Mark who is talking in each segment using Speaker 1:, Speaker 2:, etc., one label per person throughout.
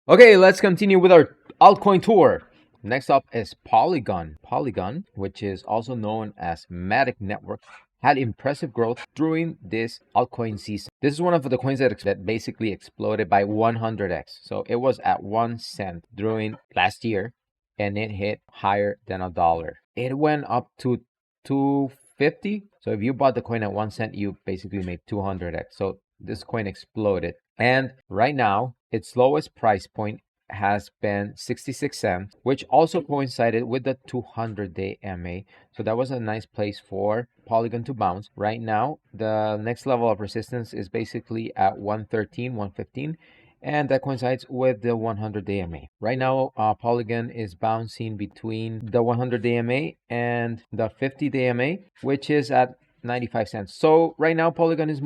Speaker 1: Okay, let's continue with our altcoin tour. Next up is Polygon. Polygon, which is also known as MATIC network, had impressive growth during this altcoin season. This is one of the coins that basically exploded by 100x. So it was at 1 cent during last year, and it hit higher than $1. It went up to 250. So if you bought the coin at 1 cent, you basically made 200x. So this coin exploded. And right now, its lowest price point has been 66 cents, which also coincided with the 200-day MA. So that was a nice place for Polygon to bounce. Right now, the next level of resistance is basically at 113, 115. And that coincides with the 100-day MA. Right now, Polygon is bouncing between the 100-day MA and the 50-day MA, which is at 95 cents. So right now, Polygon is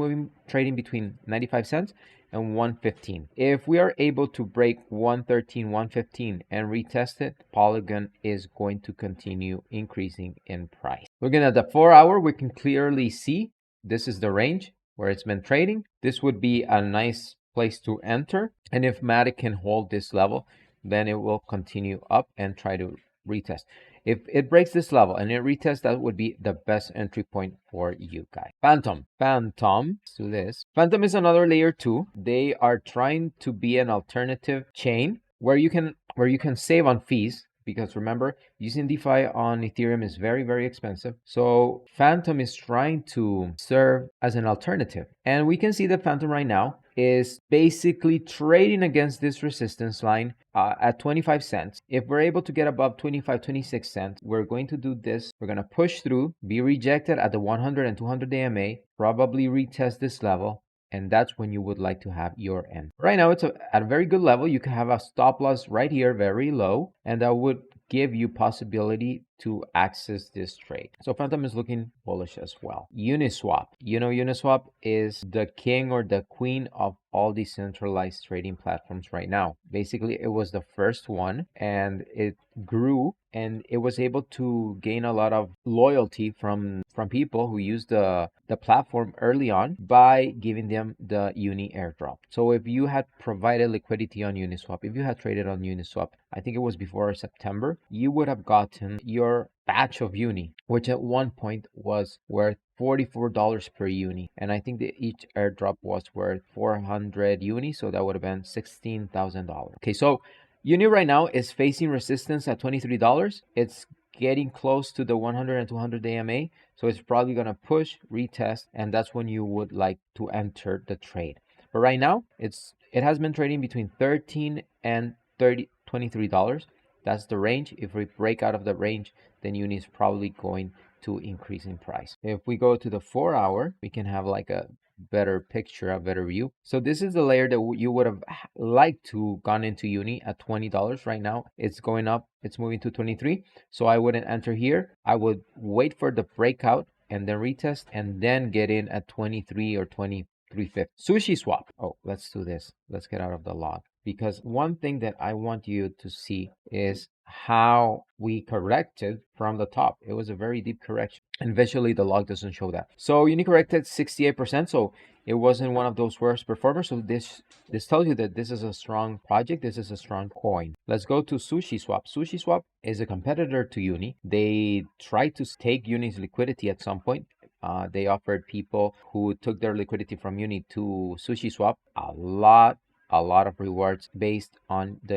Speaker 1: trading between 95 cents and 115. If we are able to break 113, 115 and retest it, Polygon is going to continue increasing in price. Looking at the 4-hour, we can clearly see this is the range where it's been trading. This would be a nice place to enter. And if MATIC can hold this level, then it will continue up and try to retest. If it breaks this level and it retests, that would be the best entry point for you guys. Fantom. Let's do this. Fantom is another layer 2. They are trying to be an alternative chain where you can save on fees, because remember, using DeFi on Ethereum is very, very expensive. So Fantom is trying to serve as an alternative. And we can see that Fantom right now is basically trading against this resistance line at 25 cents. If we're able to get above 25, 26 cents, we're going to do this. We're going to push through, be rejected at the 100 and 200 AMA, probably retest this level, and that's when you would like to have your end. Right now, it's at a very good level. You can have a stop loss right here, very low, and that would give you possibility to access this trade. So Fantom is looking bullish as well. Uniswap. You know, Uniswap is the king or the queen of all decentralized trading platforms right now. Basically, it was the first one, and it grew, and it was able to gain a lot of loyalty from people who used the platform early on by giving them the Uni airdrop. So if you had provided liquidity on Uniswap, if you had traded on Uniswap, I think it was before September, you would have gotten your batch of Uni, which at one point was worth $44 per Uni. And I think that each airdrop was worth 400 Uni, so that would have been $16,000. Okay, so Uni right now is facing resistance at $23. It's getting close to the 100 and 200 AMA, so it's probably going to push, retest, and that's when you would like to enter the trade. But right now, it has been trading between $13 and $23. That's the range. If we break out of the range, then Uni is probably going to increase in price. If we go to the 4-hour, we can have like a better picture, a better view. So this is the layer that you would have liked to gone into Uni at $20. Right now it's going up, it's moving to 23. So I wouldn't enter here. I would wait for the breakout and then retest and then get in at 23 or 23.50. Sushiswap. Oh, let's do this. Let's get out of the log, because one thing that I want you to see is how we corrected from the top. It was a very deep correction, and visually the log doesn't show that. So Uni corrected 68%, so it wasn't one of those worst performers. So this tells you that this is a strong project, this is a strong coin. Let's go to Sushiswap. Sushiswap is a competitor to Uni. They tried to take Uni's liquidity at some point. They offered people who took their liquidity from Uni to Sushiswap a lot of rewards based on the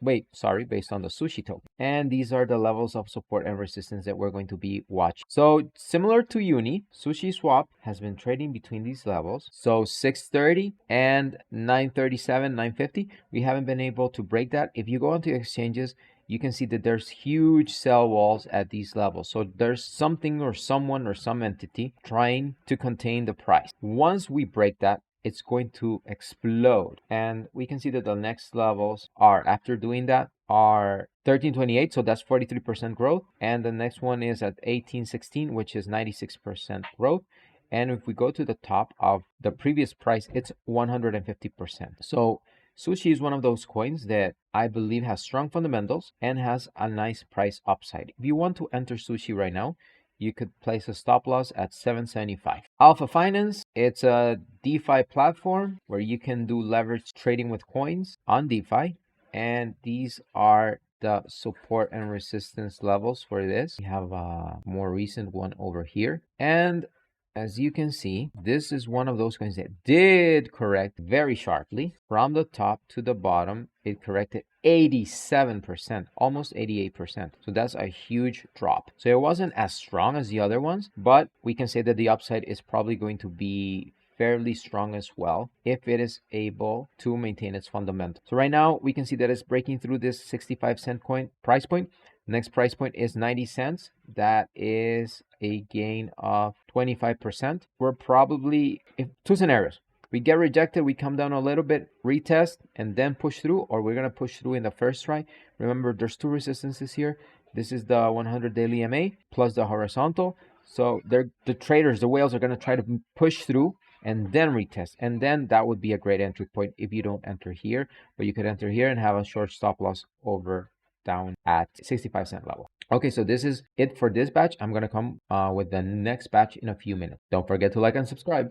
Speaker 1: based on the Sushi token. And these are the levels of support and resistance that we're going to be watching. So similar to Uni, Sushiswap has been trading between these levels. So 630 and 937, 950. We haven't been able to break that. If you go onto exchanges, you can see that there's huge sell walls at these levels. So there's something or someone or some entity trying to contain the price. Once we break that, it's going to explode. And we can see that the next levels are, after doing that, are 1328, so that's 43% growth. And the next one is at 1816, which is 96% growth. And if we go to the top of the previous price, it's 150%. So Sushi is one of those coins that I believe has strong fundamentals and has a nice price upside. If you want to enter Sushi right now, you could place a stop loss at 775. Alpha Finance, it's a DeFi platform where you can do leverage trading with coins on DeFi. And these are the support and resistance levels for this. We have a more recent one over here. And as you can see, this is one of those coins that did correct very sharply from the top to the bottom. It corrected 87%, almost 88%. So that's a huge drop. So it wasn't as strong as the other ones, but we can say that the upside is probably going to be fairly strong as well if it is able to maintain its fundamentals. So right now we can see that it's breaking through this 65-cent coin price point. Next price point is 90 cents. That is a gain of 25%. We're probably, if two scenarios. We get rejected, we come down a little bit, retest, and then push through, or we're going to push through in the first try. Remember, there's two resistances here. This is the 100 daily MA plus the horizontal. So the traders, the whales, are going to try to push through and then retest. And then that would be a great entry point if you don't enter here. But you could enter here and have a short stop loss over down at 65-cent level. Okay, so this is it for this batch. I'm going to come with the next batch in a few minutes. Don't forget to like and subscribe.